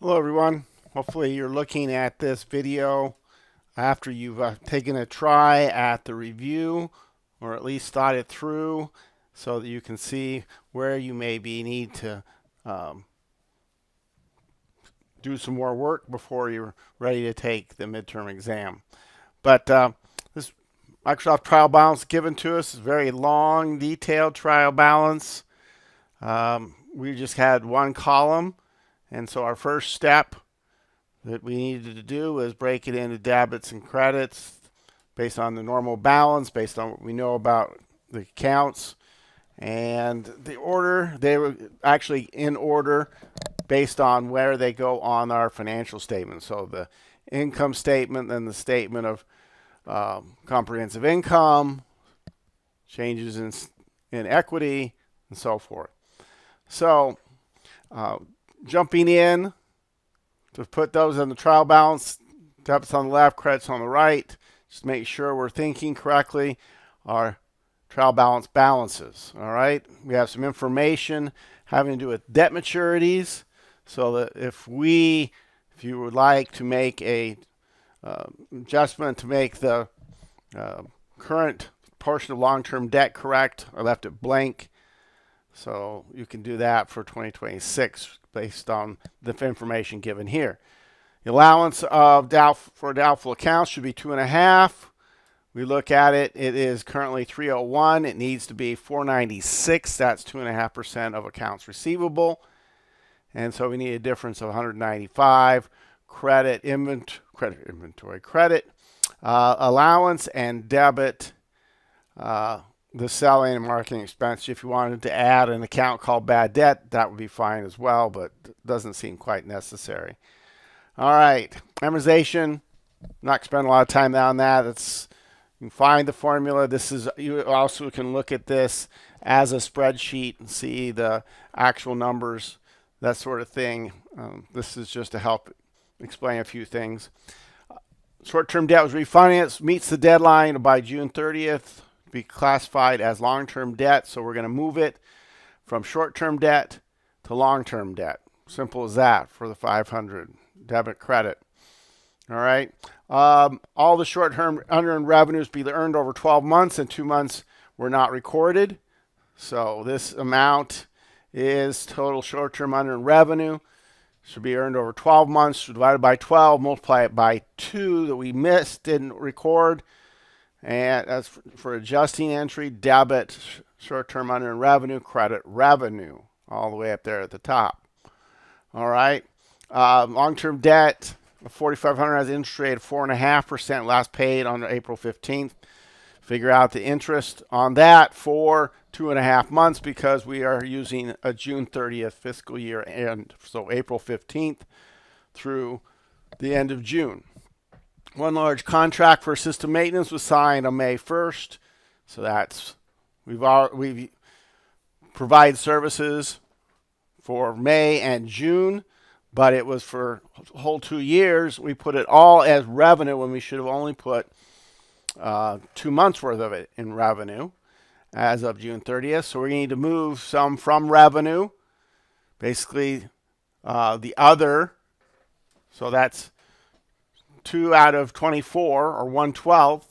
Hello everyone. Hopefully you're looking at this video after you've taken a try at the review or at least thought it through so that you can see where you maybe need to um, do some more work before you're ready to take the midterm exam. But this Microsoft trial balance given to us is a very long, detailed trial balance. We just had one column, and so our first step that we needed to do was break it into debits and credits based on the normal balance, based on what we know about the accounts. And the order, they were actually in order based on where they go on our financial statement. So the income statement, then the statement of comprehensive income, changes in equity, and so forth. So uh, jumping in to put those in the trial balance, debits on the left, credits on the right. Just make sure we're thinking correctly. Our trial balance balances. All right. We have some information having to do with debt maturities. So that if you would like to make a adjustment to make the current portion of long-term debt correct, I left it blank. So you can do that for 2026 based on the information given here. The allowance of for doubtful accounts should be 2.5. We look at it, it is currently 301. It needs to be 496. That's 2.5% of accounts receivable. And so we need a difference of 195. Credit allowance and debit the selling and marketing expense. If you wanted to add an account called bad debt, that would be fine as well, but doesn't seem quite necessary. All right, memorization. I'm not going to spend a lot of time on that. You can find the formula. You also can look at this as a spreadsheet and see the actual numbers, that sort of thing. This is just to help explain a few things. Short-term debt was refinanced, meets the deadline by June 30th, be classified as long-term debt. So we're going to move it from short-term debt to long-term debt. Simple as that for the 500 debit credit. All right. All the short-term unearned revenues be earned over 12 months, and 2 months were not recorded. So this amount is total short-term unearned revenue. Should be earned over 12 months, divided by 12, multiply it by 2 that we missed, didn't record. And that's for adjusting entry, debit, short-term unearned revenue, credit revenue, all the way up there at the top. All right. Long-term debt, 4,500 has an interest rate of 4.5%, last paid on April 15th. Figure out the interest on that for 2.5 months because we are using a June 30th fiscal year end. So April 15th through the end of June. One large contract for system maintenance was signed on May 1st. So we've provided services for May and June, but it was for a whole 2 years. We put it all as revenue when we should have only put 2 months worth of it in revenue as of June 30th. So we need to move some from revenue, basically the other. So that's 2 out of 24 or 1/12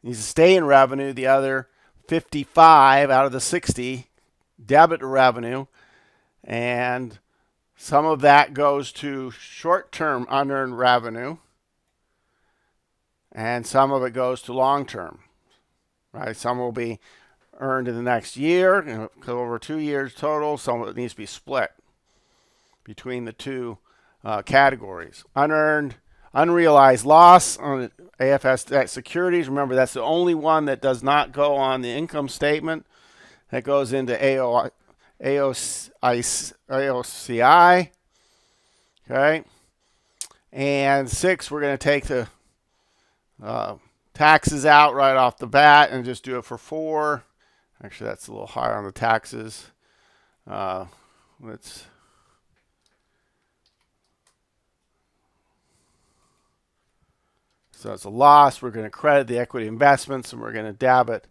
needs to stay in revenue. The other 55 out of the 60 debit revenue, and some of that goes to short-term unearned revenue, and some of it goes to long-term. Right? Some will be earned in the next year, over 2 years total. Some of it needs to be split between the two categories. Unearned, unrealized loss on AFS debt securities. Remember, that's the only one that does not go on the income statement. That goes into AOCI. Okay. And 6, we're going to take the taxes out right off the bat and just do it for 4. Actually, that's a little higher on the taxes. Let's So it's a loss. We're going to credit the equity investments, and we're going to debit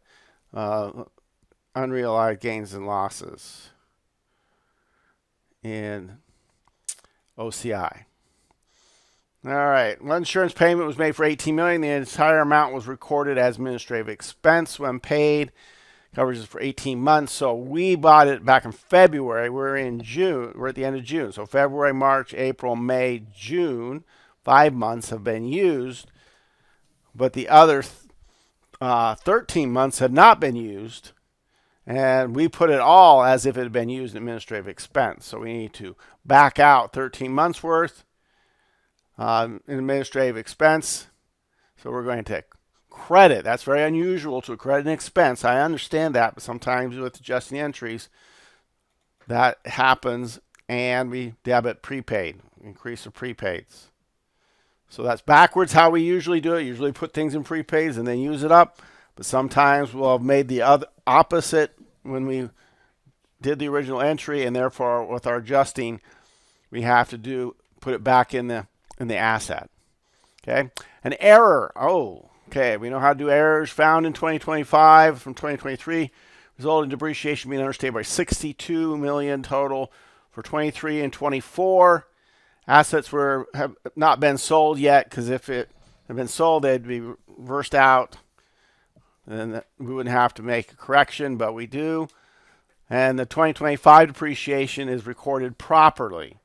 unrealized gains and losses. And OCI. All right. One insurance payment was made for $18 million. The entire amount was recorded as administrative expense when paid. Coverage is for 18 months. So we bought it back in February. We're in June. We're at the end of June. So February, March, April, May, June. 5 months have been used. But the other 13 months have not been used. And we put it all as if it had been used in administrative expense. So we need to back out 13 months worth in administrative expense. So we're going to credit. That's very unusual to credit an expense. I understand that, but sometimes with adjusting entries, that happens, and we debit prepaid, increase of prepaids. So that's backwards how we usually do it. Usually put things in prepaids and then use it up. But sometimes we'll have made the other opposite when we did the original entry, and therefore with our adjusting, we have to put it back in the asset. Okay, an error. Oh, okay. We know how to do errors found in 2025 from 2023. Result in depreciation being understated by $62 million total for 23 and 24. Assets have not been sold yet, because if it had been sold, they'd be reversed out. And we wouldn't have to make a correction, but we do. And the 2025 depreciation is recorded properly.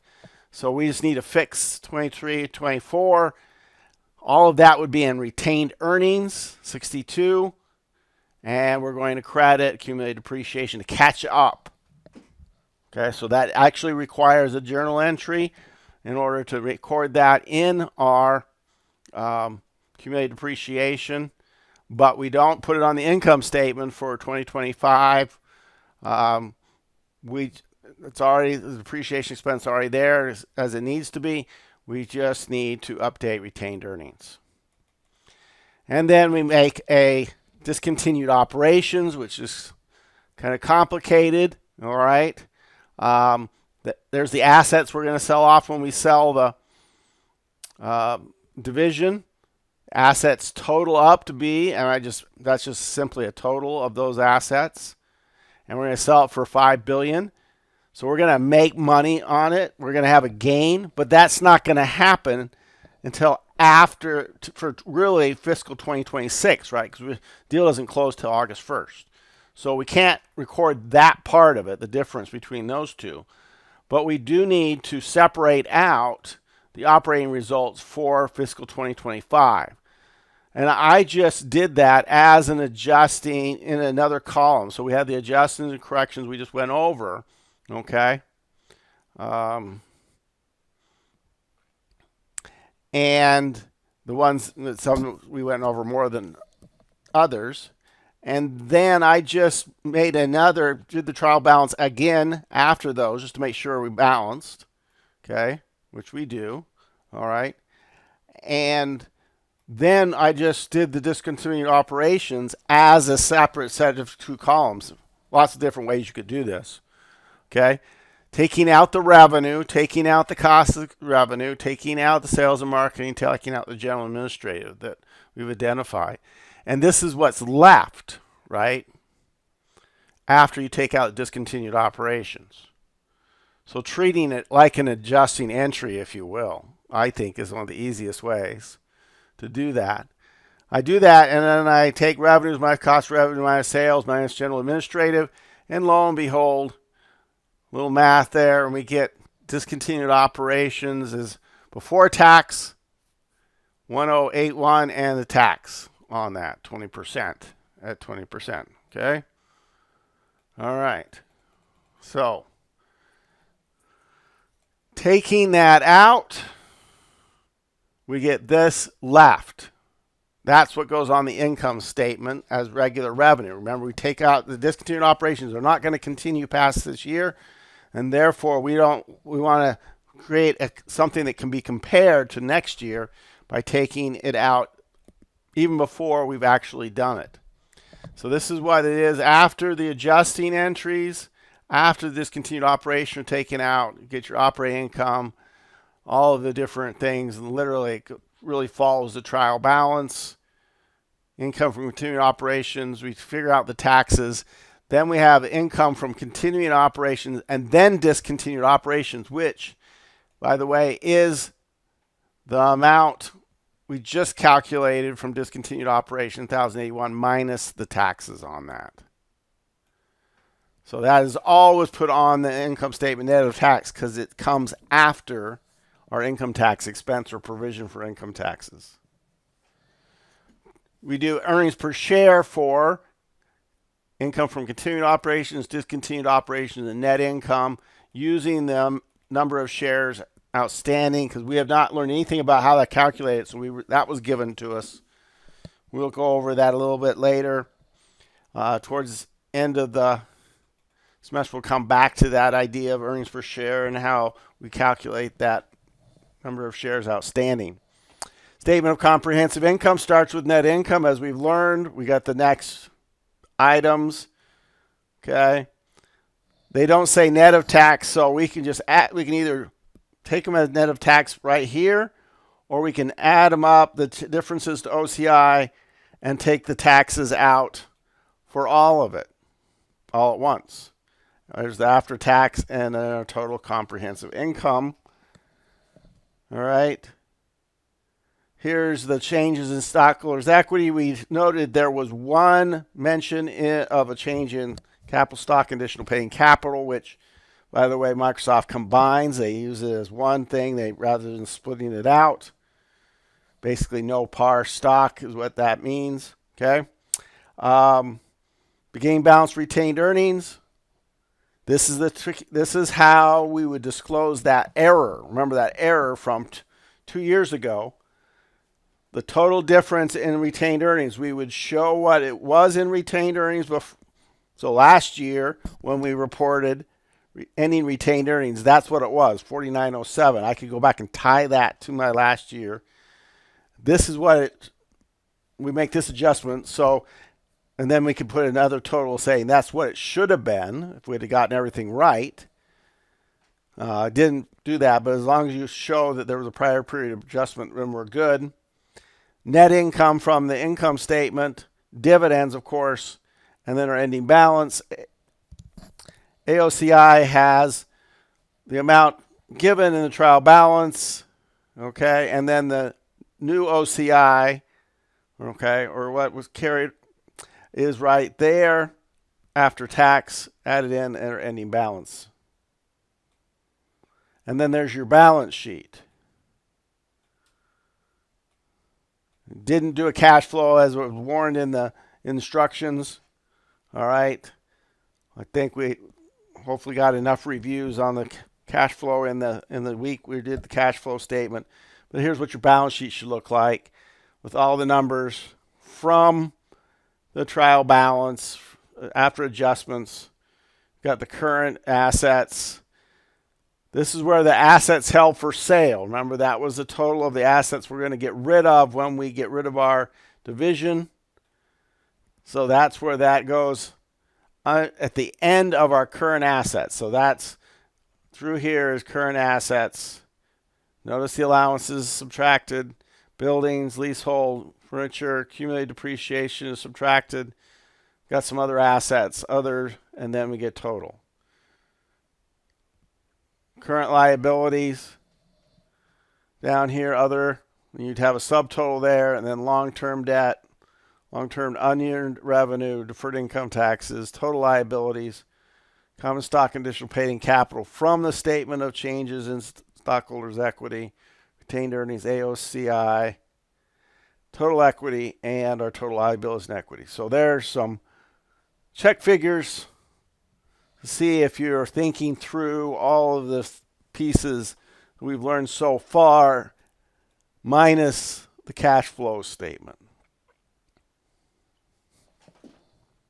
So we just need to fix 23, 24. All of that would be in retained earnings, 62. And we're going to credit accumulated depreciation to catch up. Okay, so that actually requires a journal entry in order to record that in our accumulated depreciation. But we don't put it on the income statement for 2025. It's already, the depreciation expense already there as it needs to be. We just need to update retained earnings. And then we make a discontinued operations, which is kind of complicated. All right. There's the assets we're going to sell off when we sell the division. Assets total up to be, and that's just simply a total of those assets. And we're going to sell it for $5 billion. So we're going to make money on it. We're going to have a gain, but that's not going to happen until after, for really fiscal 2026, right? Because the deal doesn't close till August 1st. So we can't record that part of it, the difference between those two. But we do need to separate out the operating results for fiscal 2025. And I just did that as an adjusting in another column. So we had the adjustments and corrections we just went over. Okay. And the ones that some we went over more than others. And then I just did the trial balance again after those, just to make sure we balanced. Okay. Which we do. All right. And then I just did the discontinued operations as a separate set of two columns. Lots of different ways you could do this. Okay. Taking out the revenue, taking out the cost of revenue, taking out the sales and marketing, taking out the general administrative that we've identified. And this is what's left, right? After you take out discontinued operations. So treating it like an adjusting entry, if you will, I think is one of the easiest ways to do that. I do that, and then I take revenues minus cost of revenue minus sales minus general administrative, and lo and behold, little math there, and we get discontinued operations is before tax 1081, and the tax on that 20% at 20%. Okay. All right. So taking that out, we get this left. That's what goes on the income statement as regular revenue. Remember, we take out the discontinued operations. They're not going to continue past this year, and therefore we want to create something that can be compared to next year by taking it out even before we've actually done it. So this is what it is after the adjusting entries, after the discontinued operation are taken out. You get your operating income, all of the different things, and literally it really follows the trial balance. Income from continuing operations, we figure out the taxes. Then we have income from continuing operations and then discontinued operations, which by the way, is the amount we just calculated from discontinued operation, 1,081, minus the taxes on that. So that is always put on the income statement net of tax because it comes after our income tax expense or provision for income taxes. We do earnings per share for income from continuing operations, discontinued operations, and net income using the number of shares outstanding because we have not learned anything about how that calculated. So that was given to us. We'll go over that a little bit later. Towards the end of the semester, we'll come back to that idea of earnings per share and how we calculate that number of shares outstanding. Statement of comprehensive income starts with net income. As we've learned, we got the next items. Okay. They don't say net of tax, so we can just we can either take them as net of tax right here, or we can add them up, the differences to OCI, and take the taxes out for all of it, all at once. There's the after tax and then our total comprehensive income. All right. Here's the changes in stockholders' equity. We noted there was one mention of a change in capital stock additional paid capital, which, by the way, Microsoft combines. They use it as one thing rather than splitting it out. Basically, no par stock is what that means. Okay. Beginning balance retained earnings. This is the trick. This is how we would disclose that error. Remember that error from 2 years ago. The total difference in retained earnings. We would show what it was in retained earnings before. So last year when we reported ending retained earnings, that's what it was, 4907. I could go back and tie that to my last year. This is what we make this adjustment. So, and then we can put another total saying that's what it should have been if we'd have gotten everything right. I didn't do that, but as long as you show that there was a prior period adjustment, then we're good. Net income from the income statement, dividends, of course, and then our ending balance. AOCI has the amount given in the trial balance, okay, and then the new OCI, okay, or what was carried is right there after tax added in our ending balance. And then there's your balance sheet. Didn't do a cash flow as was warned in the instructions. All right. I think we hopefully got enough reviews on the cash flow in the week we did the cash flow statement. But here's what your balance sheet should look like with all the numbers from the trial balance after adjustments. Got the current assets. This is where the assets held for sale. Remember, that was the total of the assets we're going to get rid of when we get rid of our division. So that's where that goes at the end of our current assets. So that's through here is current assets. Notice the allowances subtracted. Buildings, leasehold, furniture, accumulated depreciation is subtracted. Got some other assets, other, and then we get total. Current liabilities down here, other, you'd have a subtotal there, and then long-term debt, long-term unearned revenue, deferred income taxes, total liabilities, common stock and additional paid in capital from the statement of changes in stockholders' equity, retained earnings, AOCI, total equity, and our total liabilities and equity. So there's some check figures to see if you're thinking through all of the pieces we've learned so far, minus the cash flow statement.